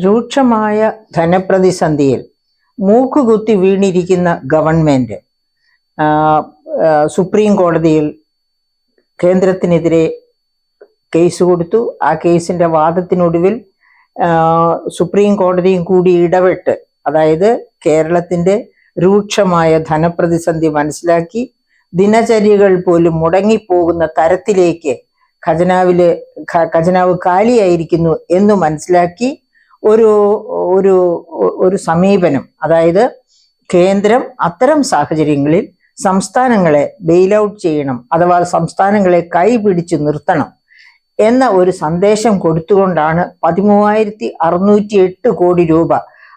രൂക്ഷമായ ധനപ്രതിസന്ധിയിൽ മൂക്കുകുത്തി വീണിരിക്കുന്ന government supreme കോടതിയിൽ കേന്ദ്രത്തിനെതിരെ case കൊടുത്തു. ആ കേസിന്റെ വാദത്തിനൊടുവിൽ സുപ്രീം കോടതിയും കൂടി ഇടപെട്ട്, അതായത് കേരളത്തിന്റെ രൂക്ഷമായ ധനപ്രതിസന്ധി മനസ്സിലാക്കി ദിനചര്യകൾ പോലും മുടങ്ങിപ്പോകുന്ന തരത്തിലേക്ക് ഖജനാവ് കാലിയായിരിക്കുന്നു എന്ന് മനസ്സിലാക്കി ഒരു ഒരു ഒരു സമീപനം, അതായത് കേന്ദ്രം അത്തരം സാഹചര്യങ്ങളിൽ സംസ്ഥാനങ്ങളെ ബെയിൽ ഔട്ട് ചെയ്യണം, അഥവാ സംസ്ഥാനങ്ങളെ കൈപിടിച്ച് നിർത്തണം എന്ന ഒരു സന്ദേശം കൊടുത്തുകൊണ്ടാണ് 13,608 കോടി രൂപ,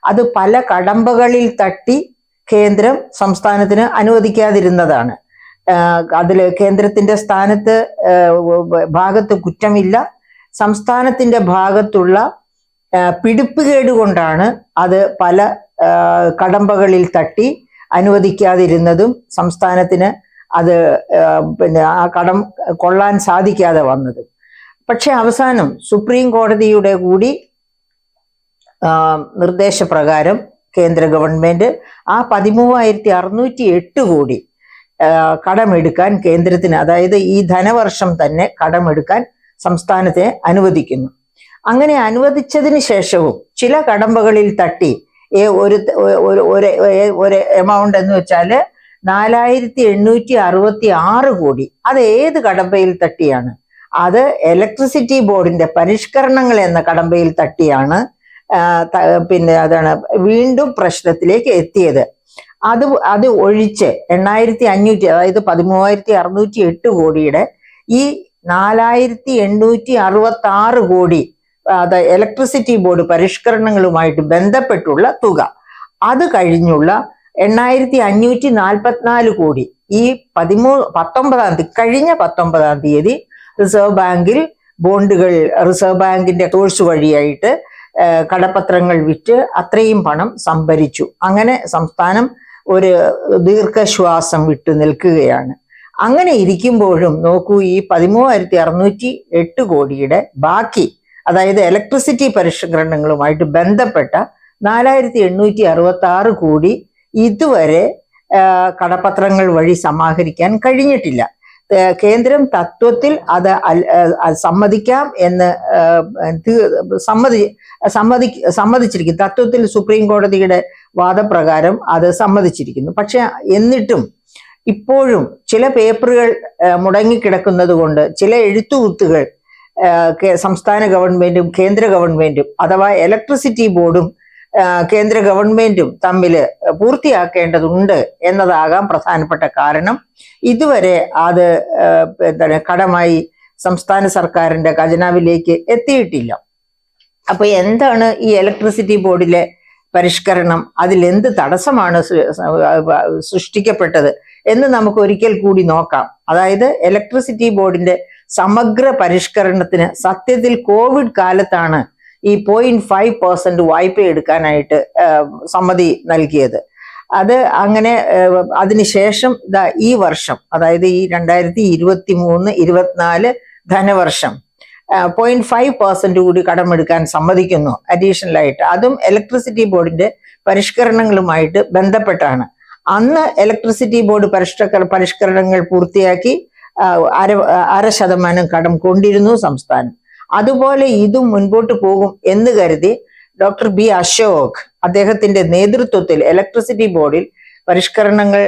അത് പല കടമ്പകളിൽ തട്ടി കേന്ദ്രം സംസ്ഥാനത്തിന് അനുവദിക്കാതിരുന്നതാണ്. അതിൽ കേന്ദ്രത്തിന്റെ ഭാഗത്ത് കുറ്റമില്ല, സംസ്ഥാനത്തിന്റെ ഭാഗത്തുള്ള പിടിപ്പുകേട് കൊണ്ടാണ് അത് പല കടമ്പകളിൽ തട്ടി അനുവദിക്കാതിരുന്നതും സംസ്ഥാനത്തിന് അത് ആ കടം കൊള്ളാൻ സാധിക്കാതെ വന്നതും. പക്ഷെ അവസാനം സുപ്രീം കോടതിയുടെ കൂടി നിർദ്ദേശപ്രകാരം കേന്ദ്ര ഗവൺമെന്റ് ആ 13,608 കോടി കടമെടുക്കാൻ കേന്ദ്രത്തിന്, അതായത് ഈ ധനവർഷം തന്നെ കടമെടുക്കാൻ സംസ്ഥാനത്തെ അനുവദിക്കുന്നു. അങ്ങനെ അനുവദിച്ചതിന് ശേഷവും ചില കടമ്പകളിൽ തട്ടി ഒരു എമൗണ്ട് എന്ന് വെച്ചാൽ 4,866 കോടി, അത് ഏത് കടമ്പയിൽ തട്ടിയാണ്? അത് ഇലക്ട്രിസിറ്റി ബോർഡിന്റെ പരിഷ്കരണങ്ങൾ എന്ന കടമ്പയിൽ തട്ടിയാണ് അതാണ് വീണ്ടും പ്രശ്നത്തിലേക്ക് എത്തിയത്. അത് ഒഴിച്ച് 8,500, അതായത് 13,608 കോടിയുടെ ഈ 4,866 കോടി ഇലക്ട്രിസിറ്റി ബോർഡ് പരിഷ്കരണങ്ങളുമായിട്ട് ബന്ധപ്പെട്ടുള്ള തുക, അത് കഴിഞ്ഞുള്ള 8,544 കോടി ഈ 19-ാം തീയതി, കഴിഞ്ഞ 19-ാം തീയതി റിസർവ് ബാങ്കിൽ ബോണ്ടുകൾ, റിസർവ് ബാങ്കിന്റെ സോഴ്സ് വഴിയായിട്ട് കടപ്പത്രങ്ങൾ വിറ്റ് അത്രയും പണം സംഭരിച്ചു. അങ്ങനെ സംസ്ഥാനം ഒരു ദീർഘശ്വാസം വിട്ടു നിൽക്കുകയാണ്. അങ്ങനെ ഇരിക്കുമ്പോഴും നോക്കൂ, ഈ 13,608 കോടിയുടെ ബാക്കി, അതായത് ഇലക്ട്രിസിറ്റി പരിഷ്കരണങ്ങളുമായിട്ട് ബന്ധപ്പെട്ട 4,866 കോടി ഇതുവരെ കടപ്പത്രങ്ങൾ വഴി സമാഹരിക്കാൻ കഴിഞ്ഞിട്ടില്ല. കേന്ദ്രം തത്വത്തിൽ അത് സമ്മതിക്കാം എന്ന് സമ്മതിച്ചിരിക്കുന്നു. തത്വത്തിൽ സുപ്രീം കോടതിയുടെ വാദപ്രകാരം അത് സമ്മതിച്ചിരിക്കുന്നു. പക്ഷെ എന്നിട്ടും ഇപ്പോഴും ചില പേപ്പറുകൾ മുടങ്ങിക്കിടക്കുന്നത് കൊണ്ട് ചില എഴുത്തുകുത്തുകൾ സംസ്ഥാന ഗവൺമെന്റും കേന്ദ്ര ഗവൺമെന്റും, അഥവാ ഇലക്ട്രിസിറ്റി ബോർഡും കേന്ദ്ര ഗവൺമെന്റും തമ്മിൽ പൂർത്തിയാക്കേണ്ടതുണ്ട് എന്നതാകാം പ്രധാനപ്പെട്ട കാരണം. ഇതുവരെ അത് കടമായി സംസ്ഥാന സർക്കാരിന്റെ ഖജനാവിലേക്ക് എത്തിയിട്ടില്ല. അപ്പൊ എന്താണ് ഈ ഇലക്ട്രിസിറ്റി ബോർഡിലെ പരിഷ്കരണം? അതിലെന്ത് തടസ്സമാണ് സൃഷ്ടിക്കപ്പെട്ടത് എന്ന് നമുക്ക് ഒരിക്കൽ കൂടി നോക്കാം. അതായത് ഇലക്ട്രിസിറ്റി ബോർഡിന്റെ സമഗ്ര പരിഷ്കരണത്തിന് സത്യത്തിൽ കോവിഡ് കാലത്താണ് ഈ 0.5% വായ്പ എടുക്കാനായിട്ട് സമ്മതി നൽകിയത്. അത് അങ്ങനെ അതിനുശേഷം ഈ വർഷം, അതായത് ഈ 2023-24 ധനവർഷം 0.5% കൂടി കടമെടുക്കാൻ സമ്മതിക്കുന്നു അഡീഷണലായിട്ട്. അതും ഇലക്ട്രിസിറ്റി ബോർഡിന്റെ പരിഷ്കരണങ്ങളുമായിട്ട് ബന്ധപ്പെട്ടാണ്. അന്ന് ഇലക്ട്രിസിറ്റി ബോർഡ് പരിഷ്കരണങ്ങൾ പൂർത്തിയാക്കി 0.5% കടം കൊണ്ടിരുന്നു സംസ്ഥാനം. അതുപോലെ ഇതും മുൻപോട്ട് പോകും എന്ന് കരുതി ഡോക്ടർ ബി അശോക് അദ്ദേഹത്തിന്റെ നേതൃത്വത്തിൽ ഇലക്ട്രിസിറ്റി ബോർഡിൽ പരിഷ്കരണങ്ങൾ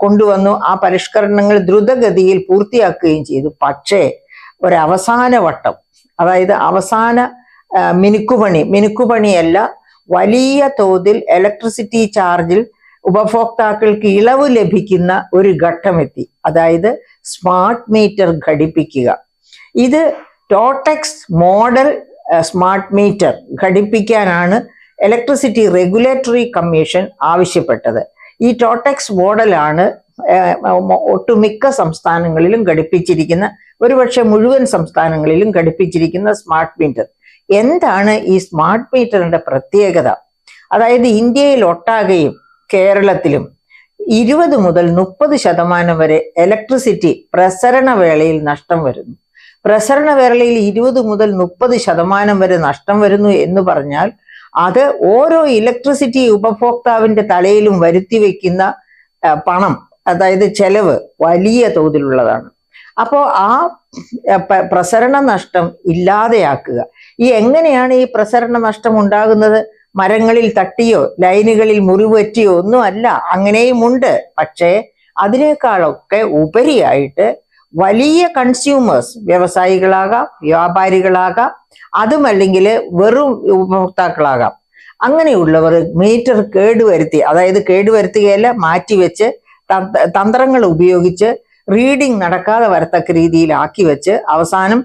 കൊണ്ടുവന്നു. ആ പരിഷ്കരണങ്ങൾ ദ്രുതഗതിയിൽ പൂർത്തിയാക്കുകയും ചെയ്തു. പക്ഷേ ഒരവസാന വട്ടം, അതായത് അവസാന മിനുക്കുപണിയല്ല, വലിയ തോതിൽ ഇലക്ട്രിസിറ്റി ചാർജിൽ ഉപഭോക്താക്കൾക്ക് ഇളവ് ലഭിക്കുന്ന ഒരു ഘട്ടമെത്തി. അതായത് സ്മാർട്ട് മീറ്റർ ഘടിപ്പിക്കുക. ഇത് ടോടെക്സ് മോഡൽ സ്മാർട്ട് മീറ്റർ ഘടിപ്പിക്കാനാണ് ഇലക്ട്രിസിറ്റി റെഗുലേറ്ററി കമ്മീഷൻ ആവശ്യപ്പെട്ടത്. ഈ ടോടെക്സ് മോഡലാണ് ഒട്ടുമിക്ക സംസ്ഥാനങ്ങളിലും ഘടിപ്പിച്ചിരിക്കുന്ന, ഒരുപക്ഷെ മുഴുവൻ സംസ്ഥാനങ്ങളിലും ഘടിപ്പിച്ചിരിക്കുന്ന സ്മാർട്ട് മീറ്റർ. എന്താണ് ഈ സ്മാർട്ട് മീറ്ററിന്റെ പ്രത്യേകത? അതായത് ഇന്ത്യയിൽ ഒട്ടാകെയും കേരളത്തിലും 20 മുതൽ 30% വരെ ഇലക്ട്രിസിറ്റി പ്രസരണ വേളയിൽ നഷ്ടം വരുന്നു. പ്രസരണ വേളയിൽ 20 മുതൽ 30% വരെ നഷ്ടം വരുന്നു എന്ന് പറഞ്ഞാൽ അത് ഓരോ ഇലക്ട്രിസിറ്റി ഉപഭോക്താവിന്റെ തലയിലും വരുത്തി വെക്കുന്ന പണം, അതായത് ചെലവ് വലിയ തോതിലുള്ളതാണ്. അപ്പോൾ ആ പ്രസരണ നഷ്ടം ഇല്ലാതെയാക്കുക. എങ്ങനെയാണ് ഈ പ്രസരണ നഷ്ടം ഉണ്ടാകുന്നത്? മരങ്ങളിൽ തട്ടിയോ ലൈനുകളിൽ മുറിവറ്റിയോ ഒന്നും അല്ല, അങ്ങനെയുമുണ്ട്. പക്ഷേ അതിനേക്കാളൊക്കെ ഉപരിയായിട്ട് വലിയ കൺസ്യൂമേഴ്സ്, വ്യവസായികളാകാം, വ്യാപാരികളാകാം, അതുമല്ലെങ്കിൽ വെറും ഉപഭോക്താക്കളാകാം, അങ്ങനെയുള്ളവർ മീറ്റർ കേടുവരുത്തി, അതായത് കേടുവരുത്തുകയല്ല, മാറ്റിവെച്ച് തന്ത്രങ്ങൾ ഉപയോഗിച്ച് റീഡിംഗ് നടക്കാതെ വരത്തക്ക രീതിയിലാക്കി വെച്ച് അവസാനം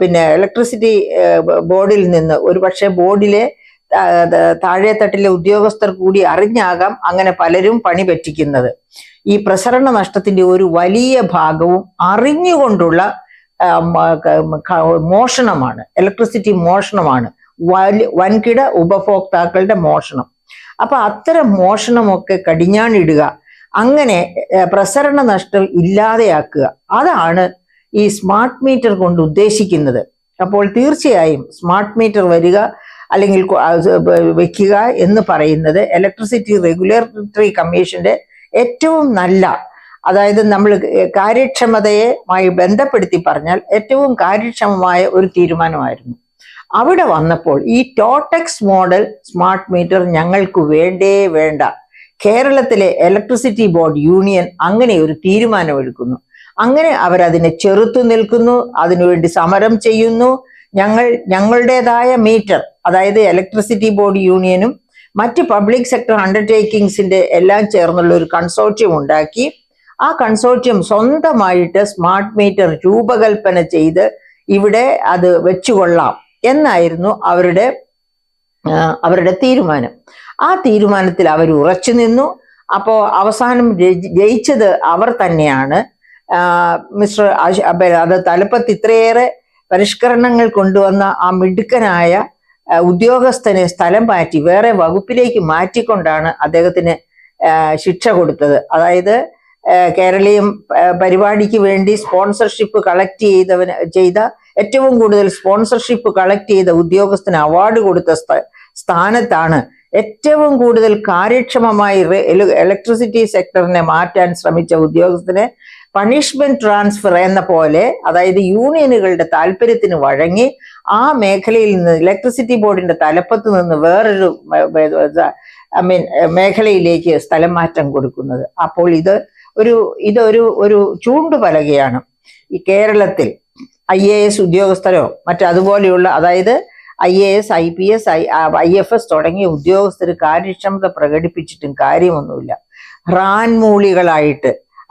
പിന്നെ ഇലക്ട്രിസിറ്റി ബോർഡിൽ നിന്ന്, ഒരുപക്ഷെ ബോർഡിലെ താഴെത്തട്ടിലെ ഉദ്യോഗസ്ഥർ കൂടി അറിഞ്ഞാകാം അങ്ങനെ പലരും പണി പറ്റിക്കുന്നത്. ഈ പ്രസരണ നഷ്ടത്തിന്റെ ഒരു വലിയ ഭാഗവും അറിഞ്ഞുകൊണ്ടുള്ള മോഷണമാണ്, ഇലക്ട്രിസിറ്റി മോഷണമാണ്, വൻകിട ഉപഭോക്താക്കളുടെ മോഷണം. അപ്പൊ അത്തരം മോഷണമൊക്കെ കടിഞ്ഞാണിടുക, അങ്ങനെ പ്രസരണ നഷ്ടം ഇല്ലാതെയാക്കുക, അതാണ് ഈ സ്മാർട്ട് മീറ്റർ കൊണ്ട് ഉദ്ദേശിക്കുന്നത്. അപ്പോൾ തീർച്ചയായും സ്മാർട്ട് മീറ്റർ വരിക അല്ലെങ്കിൽ വെക്കുക എന്ന് പറയുന്നത് ഇലക്ട്രിസിറ്റി റെഗുലേറ്ററി കമ്മീഷന്റെ ഏറ്റവും നല്ല, അതായത് നമ്മൾ കാര്യക്ഷമതയുമായി ബന്ധപ്പെടുത്തി പറഞ്ഞാൽ ഏറ്റവും കാര്യക്ഷമമായ ഒരു തീരുമാനമായിരുന്നു. അവിടെ വന്നപ്പോൾ ഈ ടോടെക്സ് മോഡൽ സ്മാർട്ട് മീറ്റർ ഞങ്ങൾക്ക് വേണ്ടേ വേണ്ട. കേരളത്തിലെ ഇലക്ട്രിസിറ്റി ബോർഡ് യൂണിയൻ അങ്ങനെ ഒരു തീരുമാനമെടുക്കുന്നു. അങ്ങനെ അവരതിനെ ചെറുത്തു നിൽക്കുന്നു, അതിനുവേണ്ടി സമരം ചെയ്യുന്നു. ഞങ്ങളുടേതായ മീറ്റർ, അതായത് ഇലക്ട്രിസിറ്റി ബോർഡ് യൂണിയനും മറ്റ് പബ്ലിക് സെക്ടർ അണ്ടർടേക്കിങ്സിന്റെ എല്ലാം ചേർന്നുള്ള ഒരു കൺസോർഷ്യം ഉണ്ടാക്കി. ആ കൺസോർഷ്യം സ്വന്തമായിട്ട് സ്മാർട്ട് മീറ്റർ രൂപകൽപ്പന ചെയ്ത് ഇവിടെ അത് വെച്ചുകൊള്ളാം എന്നായിരുന്നു അവരുടെ തീരുമാനം. ആ തീരുമാനത്തിൽ അവർ ഉറച്ചു നിന്നു. അപ്പോ അവസാനം ജയിച്ചത് അവർ തന്നെയാണ്. മിസ്റ്റർ അത് തലപ്പത്ത് ഇത്രയേറെ പരിഷ്കരണങ്ങൾ കൊണ്ടുവന്ന ആ മിടുക്കനായ ഉദ്യോഗസ്ഥനെ സ്ഥലം മാറ്റി വേറെ വകുപ്പിലേക്ക് മാറ്റിക്കൊണ്ടാണ് അദ്ദേഹത്തിന് ശിക്ഷ കൊടുത്തത്. അതായത് കേരളീയം പരിപാടിക്ക് വേണ്ടി സ്പോൺസർഷിപ്പ് കളക്ട് ചെയ്ത ഏറ്റവും കൂടുതൽ സ്പോൺസർഷിപ്പ് കളക്ട് ചെയ്ത ഉദ്യോഗസ്ഥന് അവാർഡ് കൊടുത്ത സ്ഥാനത്താണ് ഏറ്റവും കൂടുതൽ കാര്യക്ഷമമായി ഇലക്ട്രിസിറ്റി സെക്ടറിനെ മാറ്റാൻ ശ്രമിച്ച ഉദ്യോഗസ്ഥനെ പണിഷ്മെന്റ് ട്രാൻസ്ഫർ എന്ന പോലെ, അതായത് യൂണിയനുകളുടെ താല്പര്യത്തിന് വഴങ്ങി ആ മേഖലയിൽ നിന്ന് ഇലക്ട്രിസിറ്റി ബോർഡിന്റെ തലപ്പത്ത് നിന്ന് വേറൊരു മേഖലയിലേക്ക് സ്ഥലം മാറ്റം കൊടുക്കുന്നത്. അപ്പോൾ ഇതൊരു ചൂണ്ടുപലകയാണ്. ഈ കേരളത്തിൽ IAS ഉദ്യോഗസ്ഥരോ മറ്റതുപോലെയുള്ള, അതായത് IAS, IPS, IFS തുടങ്ങിയ ഉദ്യോഗസ്ഥർ കാര്യക്ഷമത പ്രകടിപ്പിച്ചിട്ടും കാര്യമൊന്നുമില്ല. റാൻമൂളികളായിട്ട്,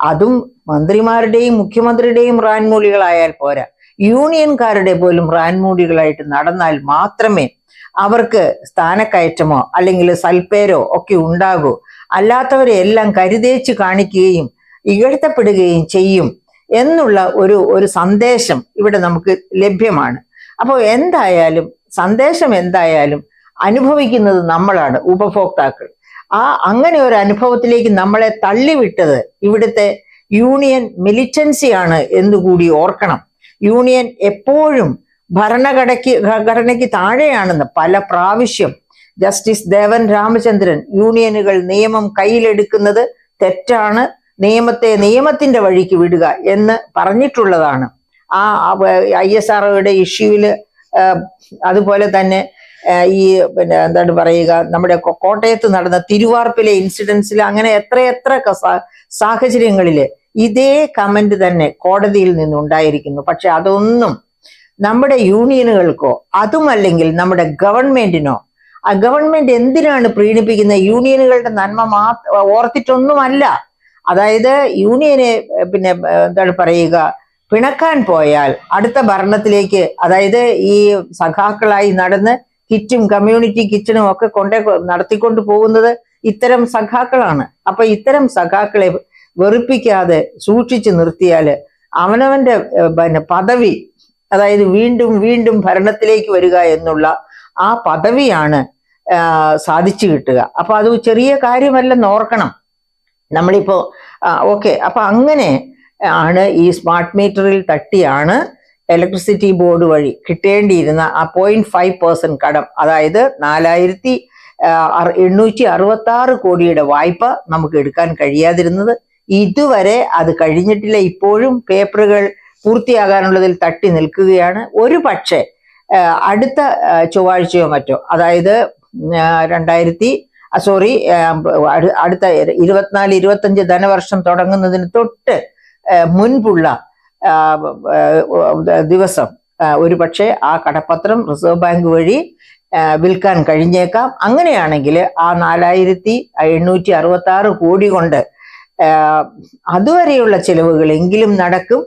അതും മന്ത്രിമാരുടെയും മുഖ്യമന്ത്രിയുടെയും റാൻമൂളികളായാൽ പോരാ, യൂണിയൻകാരുടെ പോലും റാൻമൂളികളായിട്ട് നടന്നാൽ മാത്രമേ അവർക്ക് സ്ഥാനക്കയറ്റമോ അല്ലെങ്കിൽ സൽപ്പേരോ ഒക്കെ ഉണ്ടാകൂ. അല്ലാത്തവരെ എല്ലാം കരുതേച്ച് കാണിക്കുകയും ഇകഴ്ത്തപ്പെടുകയും ചെയ്യും എന്നുള്ള ഒരു സന്ദേശം ഇവിടെ നമുക്ക് ലഭ്യമാണ്. അപ്പോൾ സന്ദേശം എന്തായാലും അനുഭവിക്കുന്നത് നമ്മളാണ്, ഉപഭോക്താക്കൾ. അങ്ങനെ ഒരു അനുഭവത്തിലേക്ക് നമ്മളെ തള്ളിവിട്ടത് ഇവിടുത്തെ യൂണിയൻ മിലിറ്റൻസിയാണ് എന്നുകൂടി ഓർക്കണം. യൂണിയൻ എപ്പോഴും ഭരണഘടനയ്ക്ക് താഴെയാണെന്ന് പല പ്രാവശ്യം ജസ്റ്റിസ് ദേവൻ രാമചന്ദ്രൻ യൂണിയനുകൾ നിയമം കയ്യിലെടുക്കുന്നത് തെറ്റാണ്, നിയമത്തിന്റെ വഴിക്ക് വിടുക എന്ന് പറഞ്ഞിട്ടുള്ളതാണ്. ആ ISROയുടെ ഇഷ്യൂവില്, അതുപോലെ തന്നെ ഈ എന്താണ് പറയുക, നമ്മുടെ കോട്ടയത്ത് നടന്ന തിരുവാർപ്പിലെ ഇൻസിഡൻസിൽ, അങ്ങനെ എത്ര സാഹചര്യങ്ങളില് ഇതേ കമന്റ് തന്നെ കോടതിയിൽ നിന്നുണ്ടായിരിക്കുന്നു. പക്ഷെ അതൊന്നും നമ്മുടെ യൂണിയനുകൾക്കോ അതുമല്ലെങ്കിൽ നമ്മുടെ ഗവൺമെന്റിനോ, ആ ഗവൺമെന്റ് എന്തിനാണ് പ്രീണിപ്പിക്കുന്നത്? യൂണിയനുകളുടെ നന്മ ഓർത്തിട്ടൊന്നുമല്ല. അതായത് യൂണിയനെ എന്താണ് പറയുക, പിണക്കാൻ പോയാൽ അടുത്ത ഭരണത്തിലേക്ക്, അതായത് ഈ സഖാക്കളായി നടന്ന് കിറ്റും കമ്മ്യൂണിറ്റി കിച്ചണും ഒക്കെ നടത്തിക്കൊണ്ട് പോകുന്നത് ഇത്തരം സഖാക്കളാണ്. അപ്പൊ ഇത്തരം സഖാക്കളെ വെറുപ്പിക്കാതെ സൂക്ഷിച്ചു നിർത്തിയാല് അവനവന്റെ പദവി, അതായത് വീണ്ടും വീണ്ടും ഭരണത്തിലേക്ക് വരിക എന്നുള്ള ആ പദവിയാണ് സാധിച്ചു കിട്ടുക. അപ്പൊ അത് ചെറിയ കാര്യമല്ലെന്ന് ഓർക്കണം നമ്മളിപ്പോ. ഓക്കെ, അപ്പൊ അങ്ങനെ ആണ് ഈ സ്മാർട്ട് മീറ്ററിൽ തട്ടിയാണ് ഇലക്ട്രിസിറ്റി ബോർഡ് വഴി കിട്ടേണ്ടിയിരുന്ന ആ 0.5% കടം, അതായത് 4,866 കോടിയുടെ വായ്പ നമുക്ക് എടുക്കാൻ കഴിയാതിരുന്നത്. ഇതുവരെ അത് കഴിഞ്ഞിട്ടില്ല. ഇപ്പോഴും പേപ്പറുകൾ പൂർത്തിയാകാനുള്ളതിൽ തട്ടി നിൽക്കുകയാണ്. ഒരു പക്ഷേ അടുത്ത ചൊവ്വാഴ്ചയോ മറ്റോ, അതായത് അടുത്ത 24-25 ധനവർഷം തുടങ്ങുന്നതിന് തൊട്ട് മുൻപുള്ള ദിവസം ഒരു പക്ഷേ ആ കടപ്പത്രം റിസർവ് ബാങ്ക് വഴി വിൽക്കാൻ കഴിഞ്ഞേക്കാം. അങ്ങനെയാണെങ്കിൽ ആ 4,866 കോടി കൊണ്ട് അതുവരെയുള്ള ചെലവുകളെങ്കിലും നടക്കും.